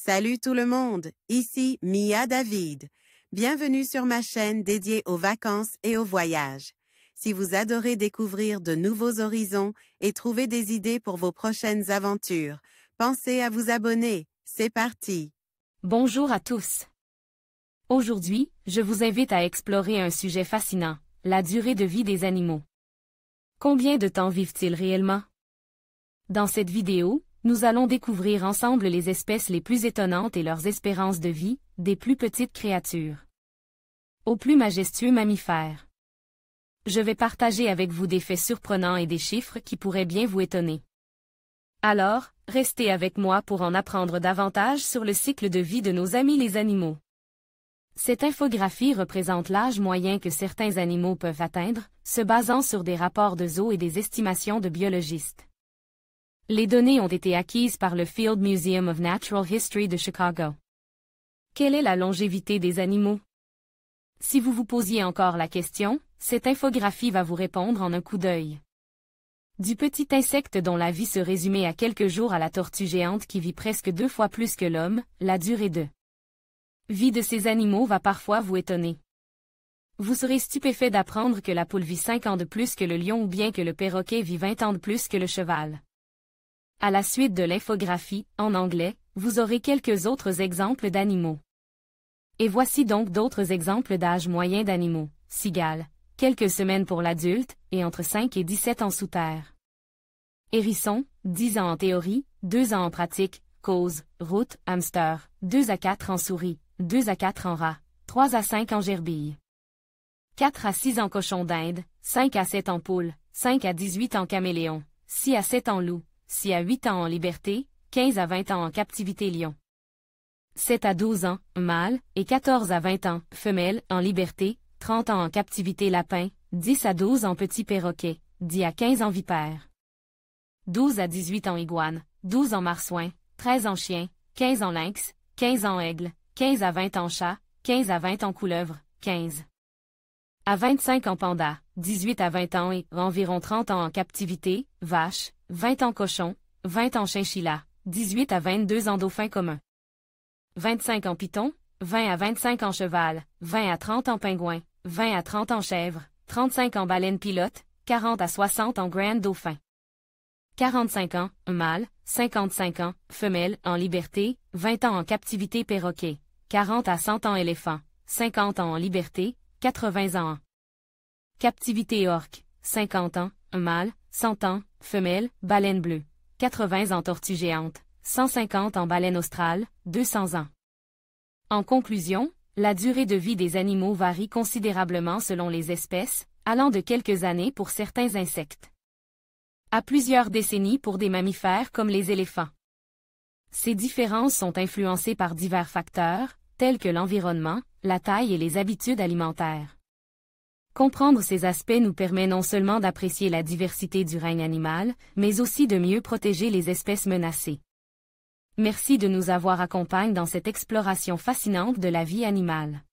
Salut tout le monde, ici Mia David. Bienvenue sur ma chaîne dédiée aux vacances et aux voyages. Si vous adorez découvrir de nouveaux horizons et trouver des idées pour vos prochaines aventures, pensez à vous abonner. C'est parti! Bonjour à tous. Aujourd'hui, je vous invite à explorer un sujet fascinant, la durée de vie des animaux. Combien de temps vivent-ils réellement? Dans cette vidéo, nous allons découvrir ensemble les espèces les plus étonnantes et leurs espérances de vie, des plus petites créatures aux plus majestueux mammifères. Je vais partager avec vous des faits surprenants et des chiffres qui pourraient bien vous étonner. Alors, restez avec moi pour en apprendre davantage sur le cycle de vie de nos amis les animaux. Cette infographie représente l'âge moyen que certains animaux peuvent atteindre, se basant sur des rapports de zoos et des estimations de biologistes. Les données ont été acquises par le Field Museum of Natural History de Chicago. Quelle est la longévité des animaux? Si vous vous posiez encore la question, cette infographie va vous répondre en un coup d'œil. Du petit insecte dont la vie se résumait à quelques jours à la tortue géante qui vit presque 2 fois plus que l'homme, la durée de vie de ces animaux va parfois vous étonner. Vous serez stupéfait d'apprendre que la poule vit 5 ans de plus que le lion ou bien que le perroquet vit 20 ans de plus que le cheval. À la suite de l'infographie, en anglais, vous aurez quelques autres exemples d'animaux. Et voici donc d'autres exemples d'âge moyen d'animaux. Cigale, quelques semaines pour l'adulte, et entre 5 et 17 ans sous terre. Hérisson, 10 ans en théorie, 2 ans en pratique. Cause, route, hamster, 2 à 4 en souris, 2 à 4 en rat, 3 à 5 en gerbille. 4 à 6 en cochon d'Inde, 5 à 7 en poule, 5 à 18 en caméléon, 6 à 7 en loup, 6 à 8 ans en liberté, 15 à 20 ans en captivité lion. 7 à 12 ans, mâle, et 14 à 20 ans, femelle, en liberté, 30 ans en captivité lapin, 10 à 12 en petit perroquet, 10 à 15 en vipère. 12 à 18 en iguane, 12 en marsouin, 13 en chien, 15 en lynx, 15 en aigle, 15 à 20 en chat, 15 à 20 en couleuvre, 15 à 25 en panda, 18 à 20 ans et environ 30 ans en captivité, vache, 20 en cochon, 20 en chinchilla, 18 à 22 en dauphin commun. 25 en python, 20 à 25 en cheval, 20 à 30 en pingouin, 20 à 30 en chèvre, 35 en baleine pilote, 40 à 60 en grand dauphin. 45 ans, mâle, 55 ans, femelle, en liberté, 20 ans en captivité perroquet, 40 à 100 ans éléphant, 50 ans en liberté, 80 ans en captivité orque, 50 ans, mâle, 100 ans, femelle, baleine bleue, 80 en tortue géante, 150 en baleine australe, 200 ans. En conclusion, la durée de vie des animaux varie considérablement selon les espèces, allant de quelques années pour certains insectes à plusieurs décennies pour des mammifères comme les éléphants. Ces différences sont influencées par divers facteurs, tels que l'environnement, la taille et les habitudes alimentaires. Comprendre ces aspects nous permet non seulement d'apprécier la diversité du règne animal, mais aussi de mieux protéger les espèces menacées. Merci de nous avoir accompagnés dans cette exploration fascinante de la vie animale.